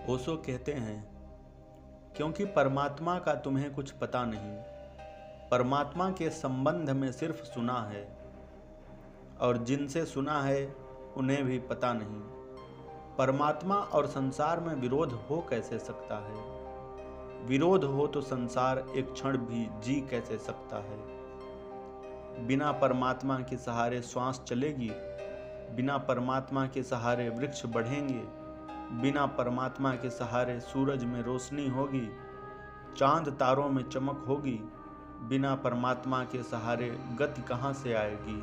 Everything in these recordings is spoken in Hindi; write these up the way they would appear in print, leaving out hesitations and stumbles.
ओशो कहते हैं, क्योंकि परमात्मा का तुम्हें कुछ पता नहीं, परमात्मा के संबंध में सिर्फ सुना है, और जिनसे सुना है उन्हें भी पता नहीं। परमात्मा और संसार में विरोध हो कैसे सकता है? विरोध हो तो संसार एक क्षण भी जी कैसे सकता है? बिना परमात्मा के सहारे श्वास चलेगी, बिना परमात्मा के सहारे वृक्ष बढ़ेंगे, बिना परमात्मा के सहारे सूरज में रोशनी होगी, चांद तारों में चमक होगी। बिना परमात्मा के सहारे गति कहाँ से आएगी,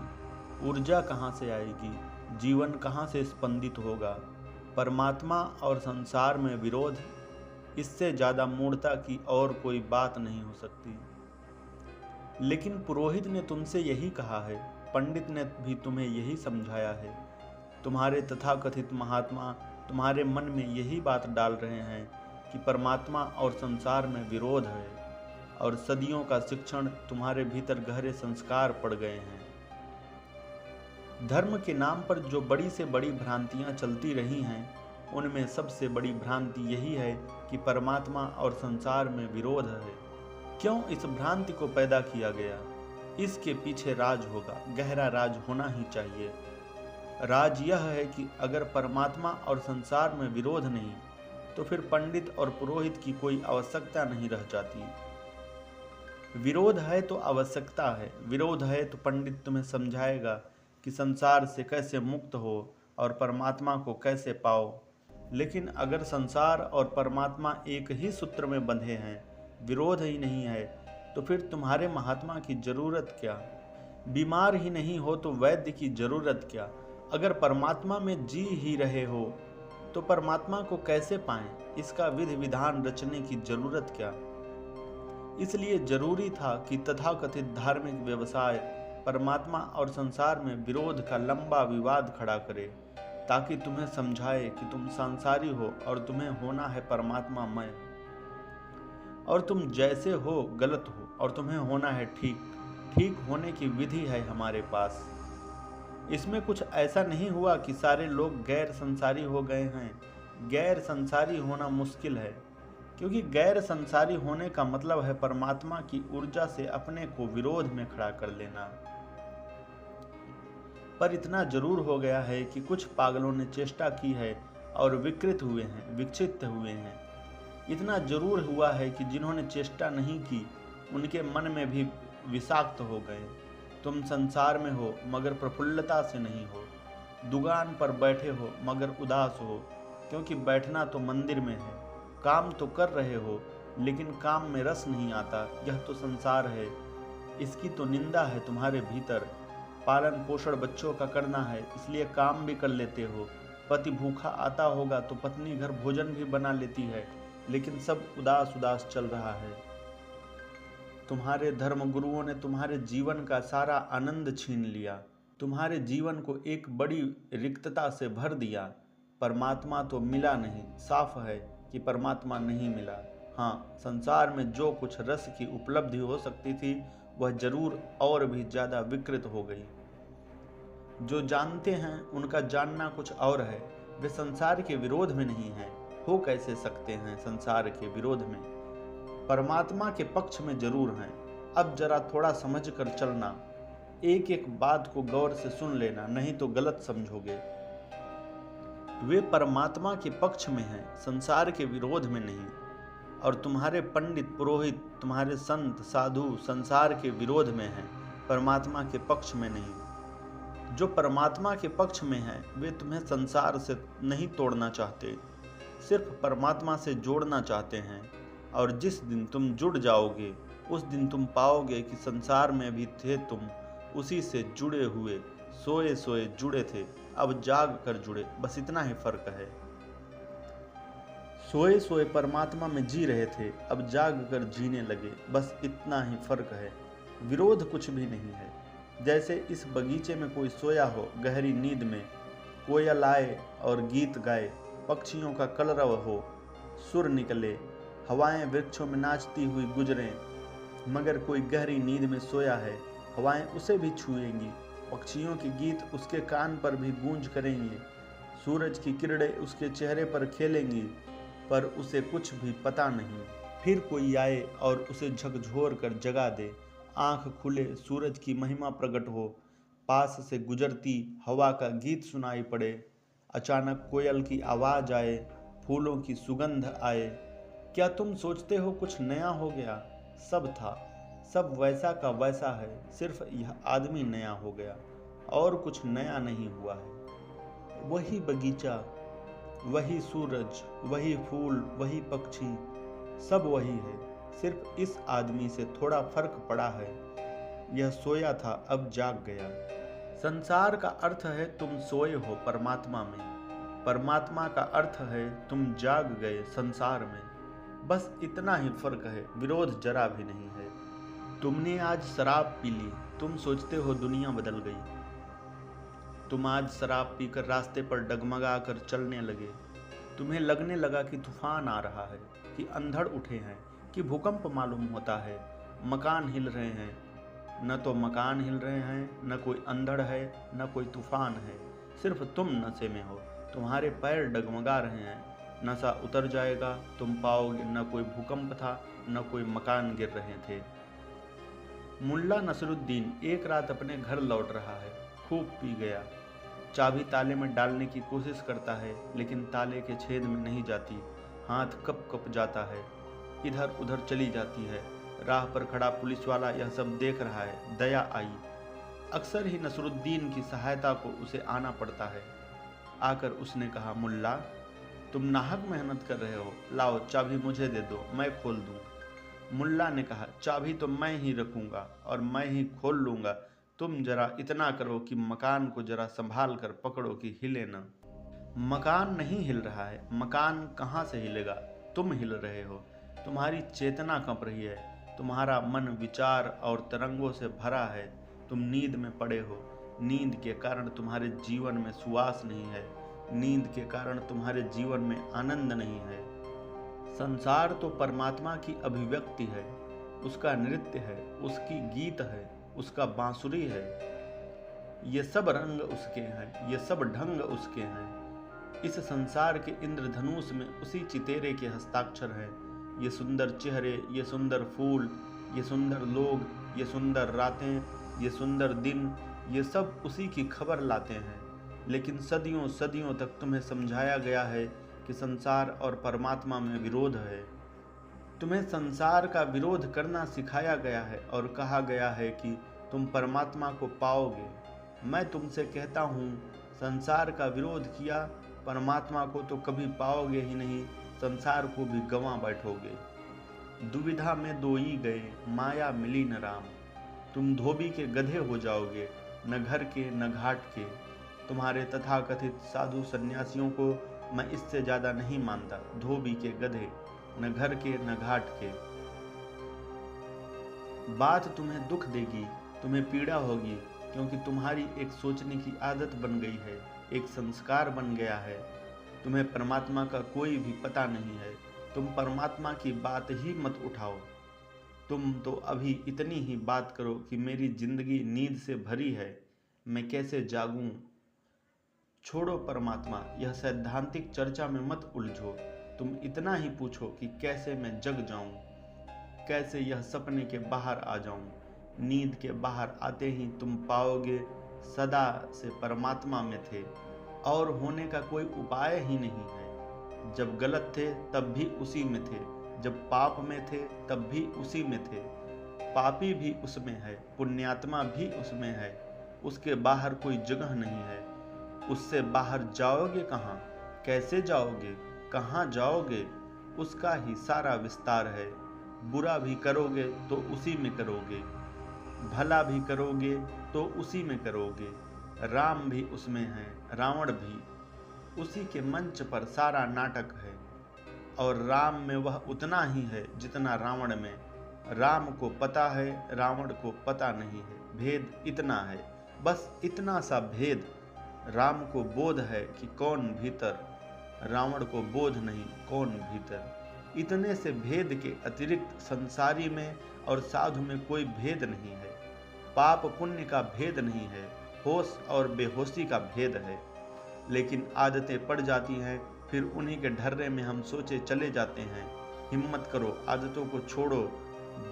ऊर्जा कहाँ से आएगी, जीवन कहाँ से स्पंदित होगा? परमात्मा और संसार में विरोध, इससे ज़्यादा मूढ़ता की और कोई बात नहीं हो सकती। लेकिन पुरोहित ने तुमसे यही कहा है, पंडित ने भी तुम्हें यही समझाया है, तुम्हारे तथाकथित महात्मा तुम्हारे मन में यही बात डाल रहे हैं कि परमात्मा और संसार में विरोध है, और सदियों का शिक्षण तुम्हारे भीतर गहरे संस्कार पड़ गए हैं। धर्म के नाम पर जो बड़ी से बड़ी भ्रांतियां चलती रही हैं, उनमें सबसे बड़ी भ्रांति यही है कि परमात्मा और संसार में विरोध है। क्यों इस भ्रांति को पैदा किया गया? इसके पीछे राज होगा, गहरा राज होना ही चाहिए। राज यह है कि अगर परमात्मा और संसार में विरोध नहीं, तो फिर पंडित और पुरोहित की कोई आवश्यकता नहीं रह जाती। विरोध है तो आवश्यकता है, विरोध है तो पंडित तुम्हें समझाएगा कि संसार से कैसे मुक्त हो और परमात्मा को कैसे पाओ। लेकिन अगर संसार और परमात्मा एक ही सूत्र में बंधे हैं, विरोध ही नहीं है, तो फिर तुम्हारे महात्मा की जरूरत क्या? बीमार ही नहीं हो तो वैद्य की जरूरत क्या? अगर परमात्मा में जी ही रहे हो तो परमात्मा को कैसे पाएं? इसका विधि विधान रचने की जरूरत क्या? इसलिए जरूरी था कि तथाकथित धार्मिक व्यवसाय परमात्मा और संसार में विरोध का लंबा विवाद खड़ा करे, ताकि तुम्हें समझाए कि तुम संसारी हो और तुम्हें होना है परमात्मामय, और तुम जैसे हो गलत हो और तुम्हें होना है ठीक। ठीक होने की विधि है हमारे पास। इसमें कुछ ऐसा नहीं हुआ कि सारे लोग गैर संसारी हो गए हैं। गैर संसारी होना मुश्किल है, क्योंकि गैर संसारी होने का मतलब है परमात्मा की ऊर्जा से अपने को विरोध में खड़ा कर लेना। पर इतना जरूर हो गया है कि कुछ पागलों ने चेष्टा की है और विकृत हुए हैं, विक्षिप्त हुए हैं। इतना जरूर हुआ है कि जिन्होंने चेष्टा नहीं की, उनके मन में भी विषाक्त हो गए। तुम संसार में हो मगर प्रफुल्लता से नहीं हो, दुकान पर बैठे हो मगर उदास हो, क्योंकि बैठना तो मंदिर में है। काम तो कर रहे हो लेकिन काम में रस नहीं आता। यह तो संसार है, इसकी तो निंदा है तुम्हारे भीतर। पालन पोषण बच्चों का करना है, इसलिए काम भी कर लेते हो। पति भूखा आता होगा तो पत्नी घर भोजन भी बना लेती है, लेकिन सब उदास उदास चल रहा है। तुम्हारे धर्म गुरुओं ने तुम्हारे जीवन का सारा आनंद छीन लिया, तुम्हारे जीवन को एक बड़ी रिक्तता से भर दिया। परमात्मा तो मिला नहीं, साफ है कि परमात्मा नहीं मिला। हाँ, संसार में जो कुछ रस की उपलब्धि हो सकती थी, वह जरूर और भी ज्यादा विकृत हो गई। जो जानते हैं उनका जानना कुछ और है, वे संसार के विरोध में नहीं हैं। हो कैसे सकते हैं संसार के विरोध में? परमात्मा के पक्ष में जरूर हैं। अब जरा थोड़ा समझ कर चलना, एक एक बात को गौर से सुन लेना, नहीं तो गलत समझोगे। वे परमात्मा के पक्ष में हैं, संसार के विरोध में नहीं। और तुम्हारे पंडित पुरोहित, तुम्हारे संत साधु संसार के विरोध में हैं, परमात्मा के पक्ष में नहीं। जो परमात्मा के पक्ष में हैं, वे तुम्हें संसार से नहीं तोड़ना चाहते, सिर्फ परमात्मा से जोड़ना चाहते हैं। और जिस दिन तुम जुड़ जाओगे, उस दिन तुम पाओगे कि संसार में भी थे तुम उसी से जुड़े हुए, सोए सोए जुड़े थे, अब जाग कर जुड़े, बस इतना ही फर्क है। सोए सोए परमात्मा में जी रहे थे, अब जाग कर जीने लगे, बस इतना ही फर्क है। विरोध कुछ भी नहीं है। जैसे इस बगीचे में कोई सोया हो गहरी नींद में, कोयल आए और गीत गाए, पक्षियों का कलरव हो, सुर निकले, हवाएं वृक्षों में नाचती हुई गुजरें, मगर कोई गहरी नींद में सोया है, हवाएं उसे भी छुएंगी, पक्षियों के गीत उसके कान पर भी गूंज करेंगे, सूरज की किरणें उसके चेहरे पर खेलेंगी, पर उसे कुछ भी पता नहीं। फिर कोई आए और उसे झकझोर कर जगा दे। आंख खुले सूरज की महिमा प्रकट हो, पास से गुजरती हवा का गीत सुनाई पड़े, अचानक कोयल की आवाज आए, फूलों की सुगंध आए। क्या तुम सोचते हो कुछ नया हो गया? सब था, सब वैसा का वैसा है, सिर्फ यह आदमी नया हो गया, और कुछ नया नहीं हुआ है। वही बगीचा, वही सूरज, वही फूल, वही पक्षी, सब वही है, सिर्फ इस आदमी से थोड़ा फर्क पड़ा है। यह सोया था, अब जाग गया। संसार का अर्थ है तुम सोए हो परमात्मा में, परमात्मा का अर्थ है तुम जाग गए संसार में। बस इतना ही फर्क है, विरोध जरा भी नहीं है। तुमने आज शराब पी ली, तुम सोचते हो दुनिया बदल गई। तुम आज शराब पीकर रास्ते पर डगमगा कर चलने लगे। तुम्हें लगने लगा कि तूफान आ रहा है, कि अंधड़ उठे हैं, कि भूकंप मालूम होता है, मकान हिल रहे हैं। न तो मकान हिल रहे हैं, न कोई अंधड़ है, न कोई तूफान है, सिर्फ तुम नशे में हो। तुम्हारे पैर डगमगा रहे हैं। नशा उतर जाएगा, तुम पाओगे न कोई भूकंप था, न कोई मकान गिर रहे थे। मुल्ला नसरुद्दीन एक रात अपने घर लौट रहा है, खूब पी गया। चाबी ताले में डालने की कोशिश करता है, लेकिन ताले के छेद में नहीं जाती। हाथ कप कप जाता है, इधर उधर चली जाती है। राह पर खड़ा पुलिस वाला यह सब देख रहा है। दया आई। अक्सर ही नसरुद्दीन की सहायता को उसे आना पड़ता है। आकर उसने कहा, मुल्ला तुम नाहक मेहनत कर रहे हो, लाओ चाबी मुझे दे दो, मैं खोल दूं। मुल्ला ने कहा, चाबी तो मैं ही रखूंगा और मैं ही खोल लूंगा। तुम जरा इतना करो कि मकान को जरा संभाल कर पकड़ो कि हिले न। मकान नहीं हिल रहा है। मकान कहाँ से हिलेगा? तुम हिल रहे हो। तुम्हारी चेतना कंप रही है। तुम्हारा मन विचार और तरंगों से भरा है। तुम नींद में पड़े हो। नींद के कारण तुम्हारे जीवन में सुवास नहीं है। नींद के कारण तुम्हारे जीवन में आनंद नहीं है। संसार तो परमात्मा की अभिव्यक्ति है, उसका नृत्य है, उसकी गीत है, उसका बांसुरी है। ये सब रंग उसके हैं, ये सब ढंग उसके हैं। इस संसार के इंद्रधनुष में उसी चितेरे के हस्ताक्षर हैं। ये सुंदर चेहरे, ये सुंदर फूल, ये सुंदर लोग, ये सुंदर रातें, ये सुंदर दिन, ये सब उसी की खबर लाते हैं। लेकिन सदियों सदियों तक तुम्हें समझाया गया है कि संसार और परमात्मा में विरोध है। तुम्हें संसार का विरोध करना सिखाया गया है और कहा गया है कि तुम परमात्मा को पाओगे। मैं तुमसे कहता हूँ, संसार का विरोध किया, परमात्मा को तो कभी पाओगे ही नहीं, संसार को भी गंवा बैठोगे। दुविधा में दोई गए, माया मिली न राम। तुम धोबी के गधे हो जाओगे, न घर के न घाट के। तुम्हारे तथाकथित साधु सन्यासियों को मैं इससे ज्यादा नहीं मानता। धोबी के गधे, न घर के न घाट के। बात तुम्हें दुख देगी, तुम्हें पीड़ा होगी, क्योंकि तुम्हारी एक सोचने की आदत बन गई है, एक संस्कार बन गया है। तुम्हें परमात्मा का कोई भी पता नहीं है। तुम परमात्मा की बात ही मत उठाओ। तुम तो अभी इतनी ही बात करो कि मेरी जिंदगी नींद से भरी है, मैं कैसे जागूं। छोड़ो परमात्मा, यह सैद्धांतिक चर्चा में मत उलझो। तुम इतना ही पूछो कि कैसे मैं जग जाऊं, कैसे यह सपने के बाहर आ जाऊं। नींद के बाहर आते ही तुम पाओगे सदा से परमात्मा में थे और होने का कोई उपाय ही नहीं है। जब गलत थे तब भी उसी में थे, जब पाप में थे तब भी उसी में थे। पापी भी उसमें है, पुण्यात्मा भी उसमें है। उसके बाहर कोई जगह नहीं है। उससे बाहर जाओगे कहाँ? कैसे जाओगे? कहाँ जाओगे? उसका ही सारा विस्तार है। बुरा भी करोगे तो उसी में करोगे, भला भी करोगे तो उसी में करोगे। राम भी उसमें है, रावण भी। उसी के मंच पर सारा नाटक है और राम में वह उतना ही है जितना रावण में। राम को पता है, रावण को पता नहीं है। भेद इतना है, बस इतना सा भेद। राम को बोध है कि कौन भीतर, रावण को बोध नहीं कौन भीतर। इतने से भेद के अतिरिक्त संसारी में और साधु में कोई भेद नहीं है। पाप पुण्य का भेद नहीं है, होश और बेहोशी का भेद है। लेकिन आदतें पड़ जाती हैं फिर उन्हीं के ढर्रे में हम सोचे चले जाते हैं। हिम्मत करो, आदतों को छोड़ो।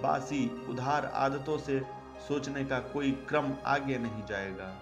बासी उधार आदतों से सोचने का कोई क्रम आगे नहीं जाएगा।